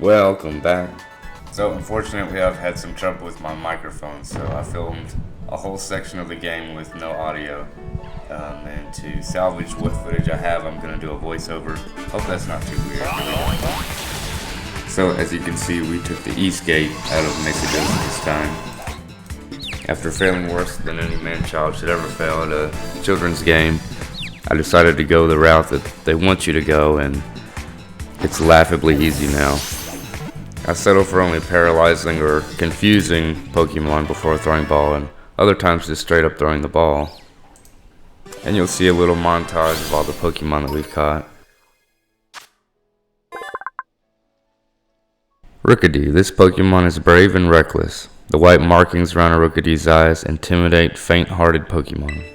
Welcome back. So unfortunately I've had some trouble with my microphone, so I filmed a whole section of the game with no audio. And to salvage what footage I have, I'm going to do a voiceover. Hope that's not too weird. So as you can see, we took the east gate out of Mexico this time. After failing worse than any man-child should ever fail at a children's game, I decided to go the route that they want you to go, and it's laughably easy now. I settle for only paralyzing or confusing Pokemon before throwing ball, and other times just straight up throwing the ball. And you'll see a little montage of all the Pokemon that we've caught. Rookidee. This Pokemon is brave and reckless. The white markings around a Rookidee's eyes intimidate faint-hearted Pokemon.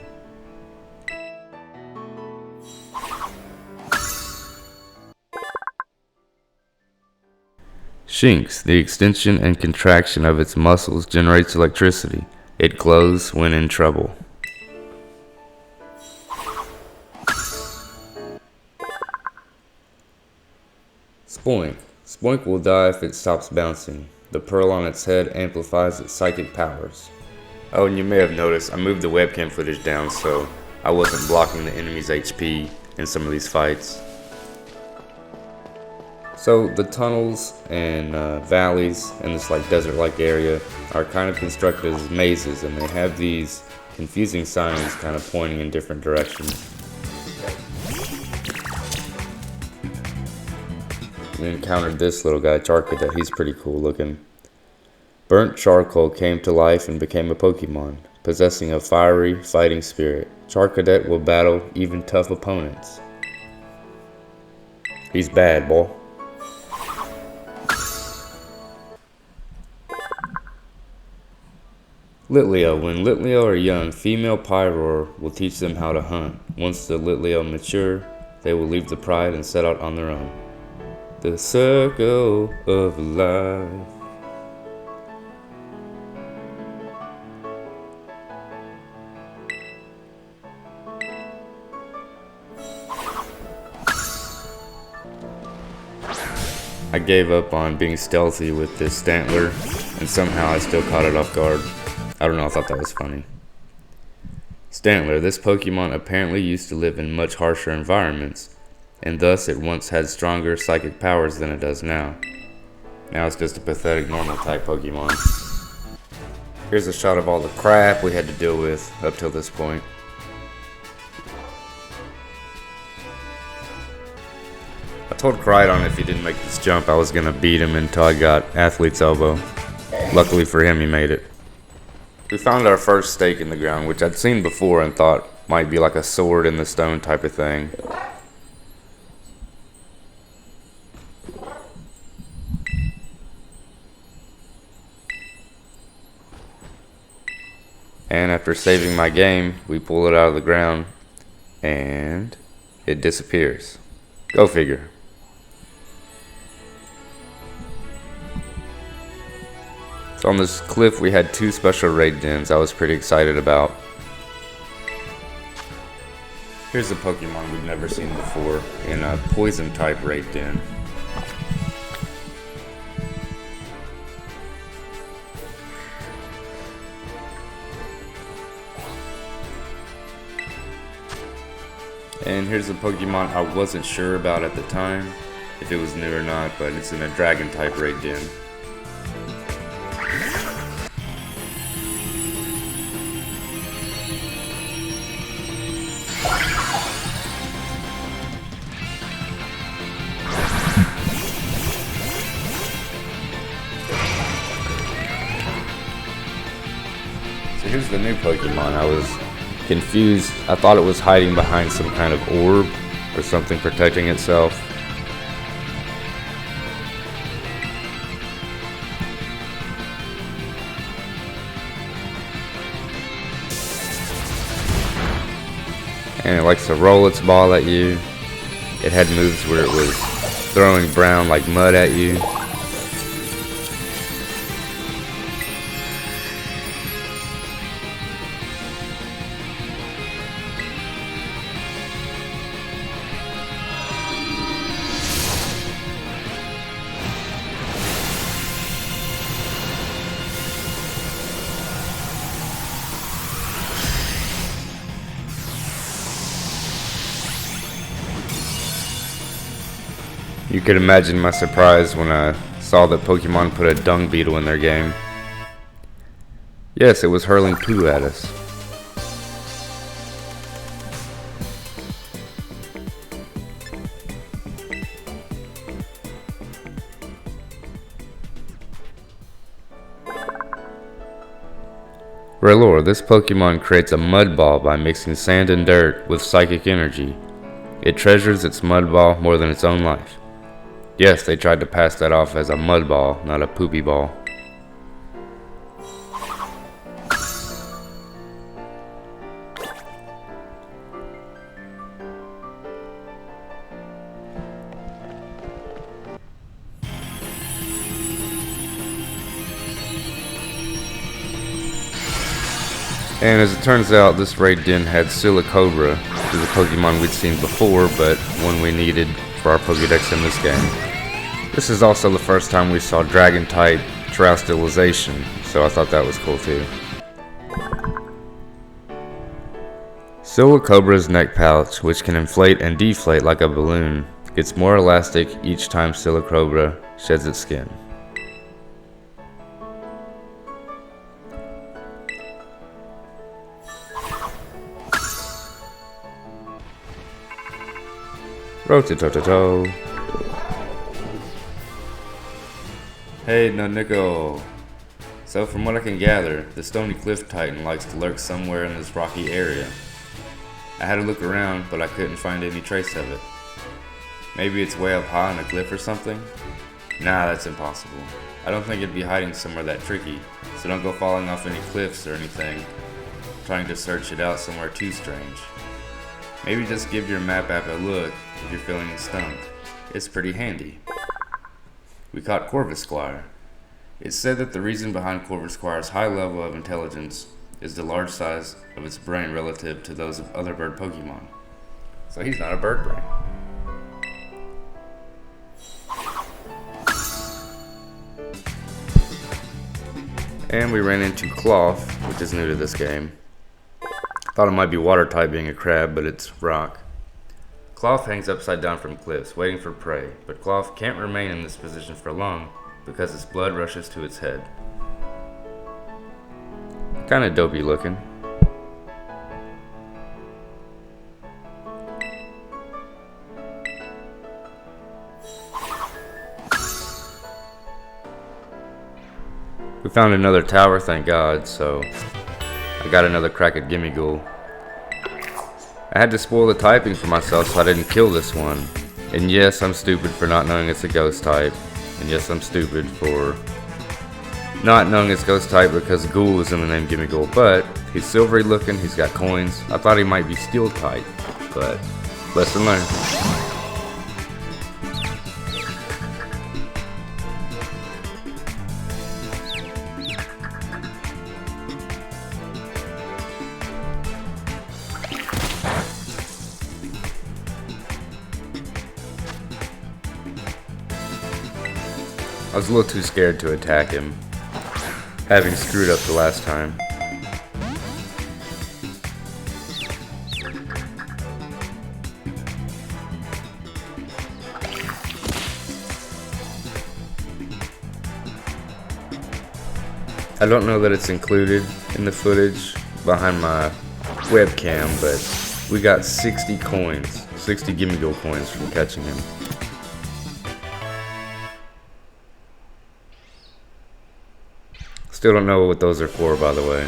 Shinx. The extension and contraction of its muscles generates electricity. It glows when in trouble. Spoink. Spoink will die if it stops bouncing. The pearl on its head amplifies its psychic powers. Oh, and you may have noticed I moved the webcam footage down so I wasn't blocking the enemy's HP in some of these fights. So the tunnels and valleys in this desert-like area are kind of constructed as mazes, and they have these confusing signs kind of pointing in different directions. We encountered this little guy, Charcadet. He's pretty cool looking. Burnt charcoal came to life and became a Pokemon, possessing a fiery fighting spirit. Charcadet will battle even tough opponents. He's bad, boy. Litleo. When Litleo are young, female Pyroar will teach them how to hunt. Once the Litleo mature, they will leave the pride and set out on their own. The circle of life. I gave up on being stealthy with this Stantler, and somehow I still caught it off guard. I don't know, I thought that was funny. Stantler. This Pokemon apparently used to live in much harsher environments, and thus it once had stronger psychic powers than it does now. Now it's just a pathetic normal type Pokemon. Here's a shot of all the crap we had to deal with up till this point. I told Koraidon if he didn't make this jump I was gonna beat him until I got Athlete's Elbow. Luckily for him, he made it. We found our first stake in the ground, which I'd seen before and thought might be like a sword in the stone type of thing. And after saving my game, we pull it out of the ground and it disappears. Go figure. So on this cliff we had two special raid dens I was pretty excited about. Here's a Pokemon we've never seen before in a poison type raid den. And here's a Pokemon I wasn't sure about at the time, if it was new or not, but it's in a dragon type raid den. So here's the new Pokemon. I was confused. I thought it was hiding behind some kind of orb or something protecting itself. And it likes to roll its ball at you. It had moves where it was throwing brown like mud at you. You could imagine my surprise when I saw that Pokemon put a dung beetle in their game. Yes, it was hurling poo at us. Raylor, this Pokemon creates a mud ball by mixing sand and dirt with psychic energy. It treasures its mud ball more than its own life. Yes, they tried to pass that off as a mud ball, not a poopy ball. And as it turns out, this raid den had Silicobra, which is a Pokemon we'd seen before, but one we needed for our Pokédex in this game. This is also the first time we saw Dragon-type Terastallization, so I thought that was cool too. Silicobra's neck pouch, which can inflate and deflate like a balloon, gets more elastic each time Silicobra sheds its skin. Rototototo. Hey, Nud Nickel. So from what I can gather, the Stony Cliff Titan likes to lurk somewhere in this rocky area. I had to look around, but I couldn't find any trace of it. Maybe it's way up high on a cliff or something? Nah, that's impossible. I don't think it'd be hiding somewhere that tricky, so don't go falling off any cliffs or anything, trying to search it out somewhere too strange. Maybe just give your map app a look if you're feeling stumped. It's pretty handy. We caught Corvisquire. It's said that the reason behind Corvisquire's high level of intelligence is the large size of its brain relative to those of other bird Pokemon. So he's not a bird brain. And we ran into Cloth, which is new to this game. Thought it might be water type being a crab, but it's rock. Cloth hangs upside down from cliffs, waiting for prey, but Cloth can't remain in this position for long because its blood rushes to its head. Kinda dopey looking. We found another tower, thank God, so I got another crack at Gimmighoul. I had to spoil the typing for myself so I didn't kill this one. And yes, I'm stupid for not knowing it's a ghost type. And yes, I'm stupid for not knowing it's ghost type because Ghoul is in the name Gimmighoul. But he's silvery looking, he's got coins. I thought he might be steel type, but lesson learned. I was a little too scared to attack him, having screwed up the last time. I don't know that it's included in the footage behind my webcam, but we got 60 coins, 60 Gimmighoul coins from catching him. Still don't know what those are for, by the way.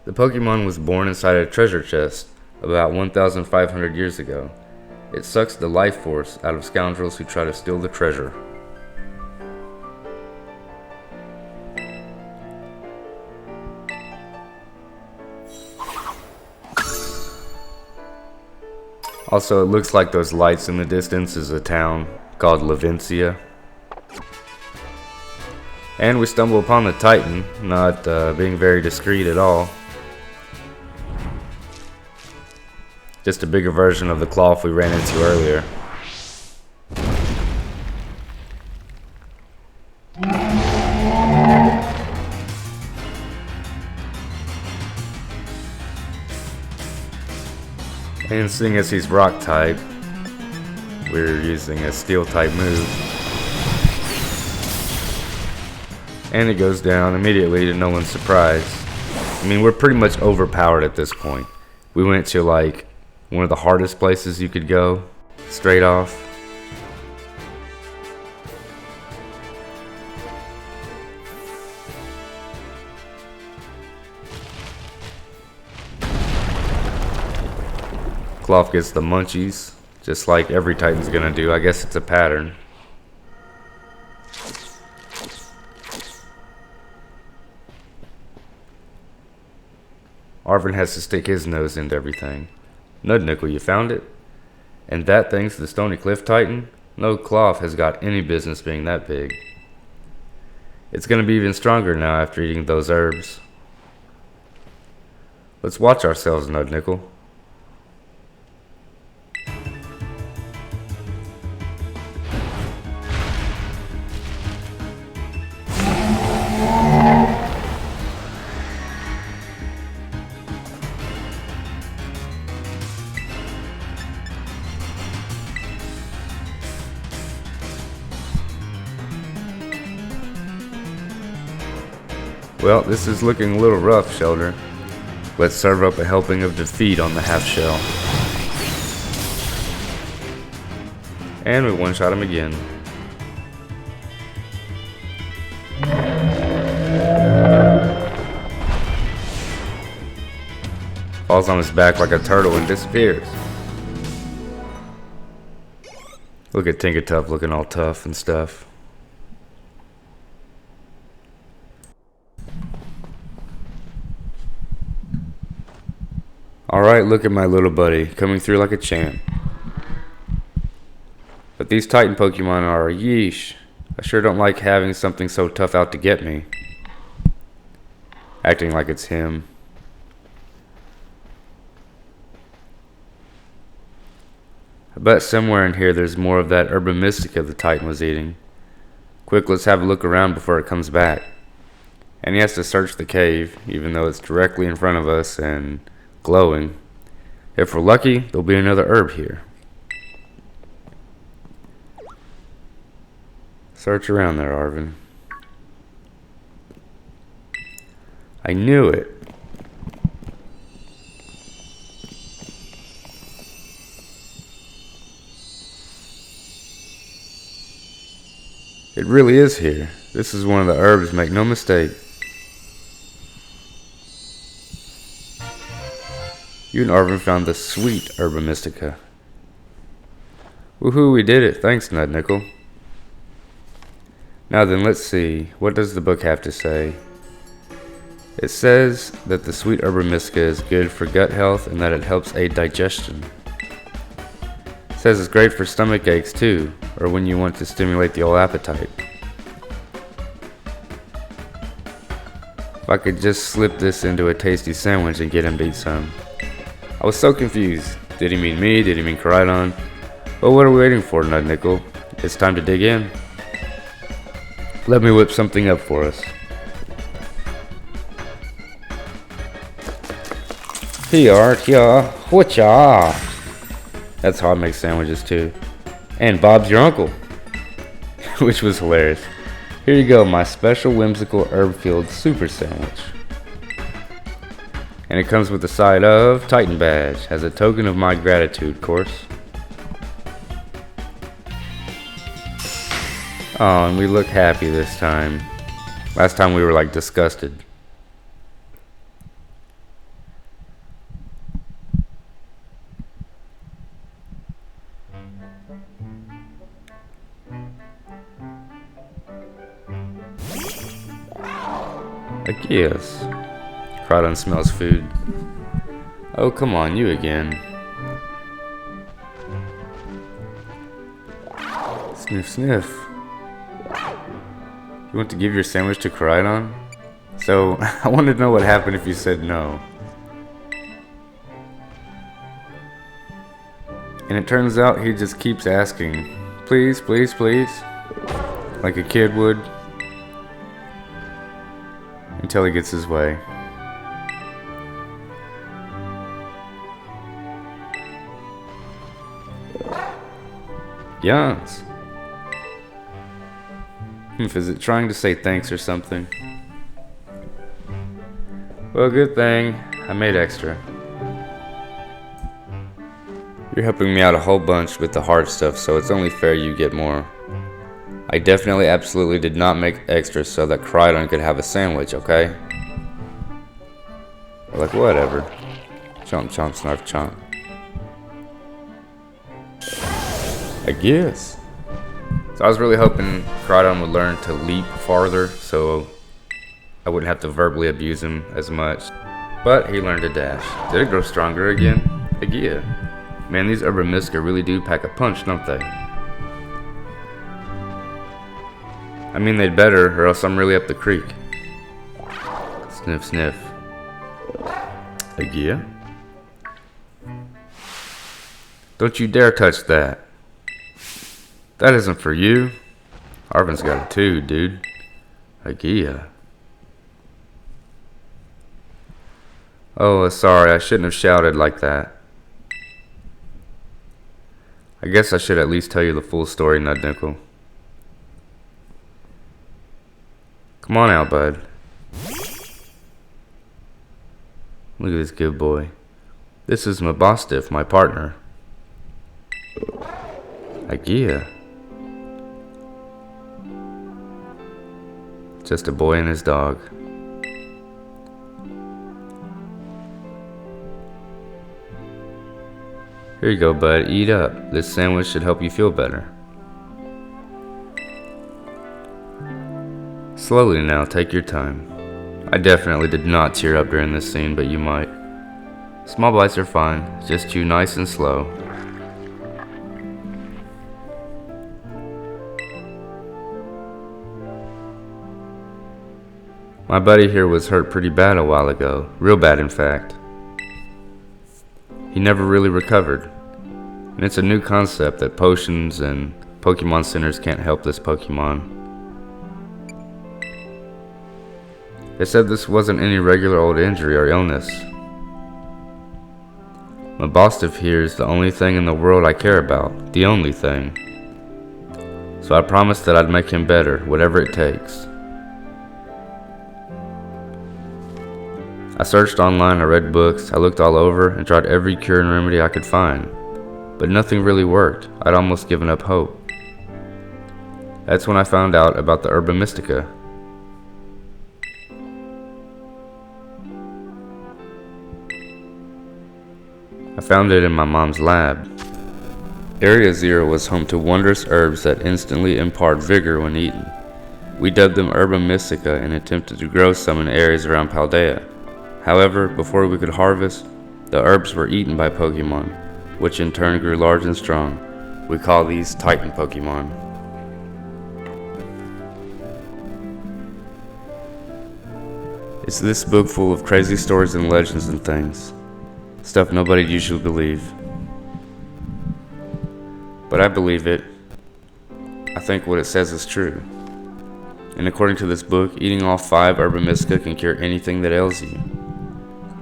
The Pokemon was born inside a treasure chest about 1,500 years ago. It sucks the life force out of scoundrels who try to steal the treasure. Also, it looks like those lights in the distance is a town called Levencia. And we stumble upon the Titan, not being very discreet at all. Just a bigger version of the Cloth we ran into earlier. And seeing as he's rock type, we're using a steel type move. And it goes down immediately to no one's surprise. I mean, we're pretty much overpowered at this point. We went to like one of the hardest places you could go, straight off. Cloth gets the munchies, just like every Titan's gonna do. I guess it's a pattern. Arvin has to stick his nose into everything. Nud Nickel, you found it? And that thanks to the Stony Cliff Titan? No Cloth has got any business being that big. It's gonna be even stronger now after eating those herbs. Let's watch ourselves, Nud Nickel. Well, this is looking a little rough, Shelter. Let's serve up a helping of defeat on the half shell. And we one-shot him again. Falls on his back like a turtle and disappears. Look at Tinkertuff looking all tough and stuff. Alright, look at my little buddy, coming through like a champ. But these Titan Pokemon are yeesh. I sure don't like having something so tough out to get me. Acting like it's him. I bet somewhere in here there's more of that Herba Mystica the Titan was eating. Quick, let's have a look around before it comes back. And he has to search the cave, even though it's directly in front of us and glowing. If we're lucky, there'll be another herb here. Search around there, Arvin. I knew it. It really is here. This is one of the herbs, make no mistake. You and Arvin found the sweet Herba Mystica. Woohoo, we did it. Thanks, Nud Nickel. Now then, let's see. What does the book have to say? It says that the sweet Herba Mystica is good for gut health and that it helps aid digestion. It says it's great for stomach aches too, or when you want to stimulate the old appetite. If I could just slip this into a tasty sandwich and get him to eat some. I was so confused. Did he mean me? Did he mean Koraidon? Well, what are we waiting for, Nud Nickel? It's time to dig in. Let me whip something up for us. Here, whatcha? That's how I make sandwiches too. And Bob's your uncle. Which was hilarious. Here you go, my special whimsical herb-filled super sandwich. And it comes with a side of Titan badge, as a token of my gratitude, course. Oh, and we look happy this time. Last time we were like disgusted. I guess. Koraidon smells food. Oh, come on, you again. Sniff, sniff. You want to give your sandwich to Koraidon? So, I wanted to know what happened if you said no. And it turns out he just keeps asking, please, please, please, like a kid would, until he gets his way. Yums. Is it trying to say thanks or something? Well, good thing I made extra. You're helping me out a whole bunch with the hard stuff, so it's only fair you get more. I definitely absolutely did not make extra so that Koraidon could have a sandwich, okay? Like, whatever. Chomp, chomp, snarf, chomp. I guess. So I was really hoping Koraidon would learn to leap farther, so I wouldn't have to verbally abuse him as much. But he learned to dash. Did it grow stronger again? Yeah. Man, these Urban-Miska really do pack a punch, don't they? I mean, they'd better, or else I'm really up the creek. Sniff, sniff. Yeah. Don't you dare touch that. That isn't for you. Arvin's got it too, dude. Yeah. Oh, sorry, I shouldn't have shouted like that. I guess I should at least tell you the full story, Nud Nickel. Come on out, bud. Look at this good boy. This is Mabostiff, my partner. Yeah. Just a boy and his dog. Here you go, bud. Eat up. This sandwich should help you feel better. Slowly now, take your time. I definitely did not tear up during this scene, but you might. Small bites are fine. Just chew nice and slow. My buddy here was hurt pretty bad a while ago. Real bad, in fact. He never really recovered. And it's a new concept that potions and Pokemon centers can't help this Pokemon. They said this wasn't any regular old injury or illness. Mabostiff here is the only thing in the world I care about. The only thing. So I promised that I'd make him better, whatever it takes. I searched online, I read books, I looked all over, and tried every cure and remedy I could find. But nothing really worked. I'd almost given up hope. That's when I found out about the Urban-Mystica. I found it in my mom's lab. Area 0 was home to wondrous herbs that instantly impart vigor when eaten. We dubbed them Urban-Mystica and attempted to grow some in areas around Paldea. However, before we could harvest, the herbs were eaten by Pokemon, which in turn grew large and strong. We call these Titan Pokemon. It's this book full of crazy stories and legends and things. Stuff nobody'd usually believe. But I believe it. I think what it says is true. And according to this book, eating all 5 Urban-Mystica can cure anything that ails you.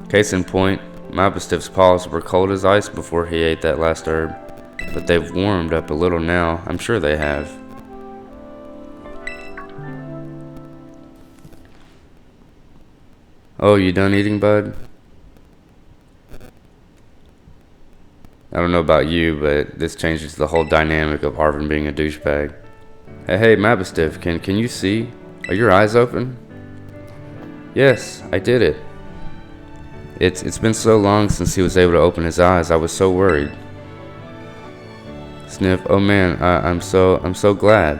Case in point, Mabostiff's paws were cold as ice before he ate that last herb. But they've warmed up a little now, I'm sure they have. Oh, you done eating, bud? I don't know about you, but this changes the whole dynamic of Arvin being a douchebag. Hey, Mabostiff, can you see? Are your eyes open? Yes, I did it. It's been so long since he was able to open his eyes, I was so worried. Sniff, oh man, I'm so glad.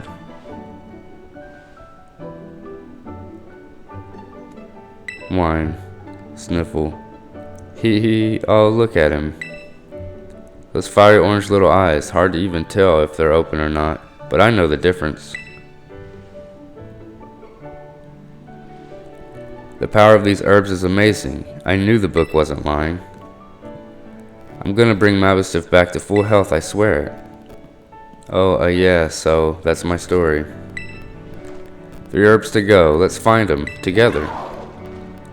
Whine. Sniffle. Hee, oh look at him. Those fiery orange little eyes, hard to even tell if they're open or not, but I know the difference. The power of these herbs is amazing. I knew the book wasn't lying. I'm gonna bring Mabostiff back to full health, I swear it. Oh, yeah, so that's my story. 3 herbs to go, let's find them, together.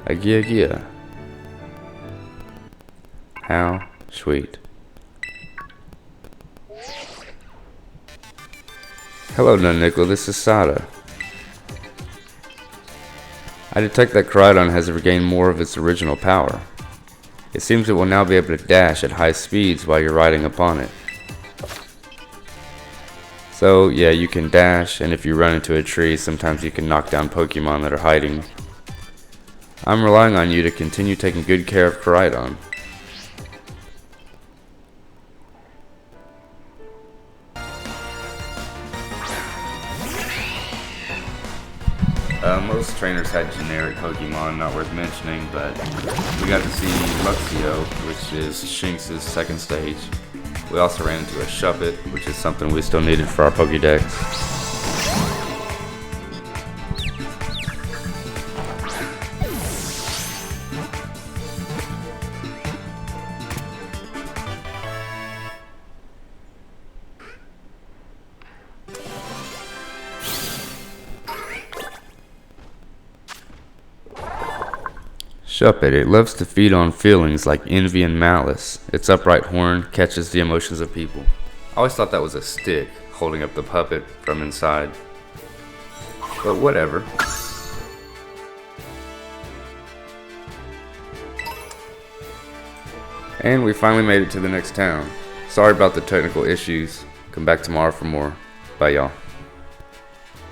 Yeah. How sweet. Hello, Nud Nickel, this is Sada. I detect that Koraidon has regained more of its original power. It seems it will now be able to dash at high speeds while you're riding upon it. So yeah, you can dash, and if you run into a tree, sometimes you can knock down Pokemon that are hiding. I'm relying on you to continue taking good care of Koraidon. Most trainers had generic Pokemon, not worth mentioning, but we got to see Luxio, which is Shinx's second stage. We also ran into a Shuppet, which is something we still needed for our Pokédex. Shuppet, it loves to feed on feelings like envy and malice. Its upright horn catches the emotions of people. I always thought that was a stick holding up the puppet from inside. But whatever. And we finally made it to the next town. Sorry about the technical issues. Come back tomorrow for more. Bye y'all.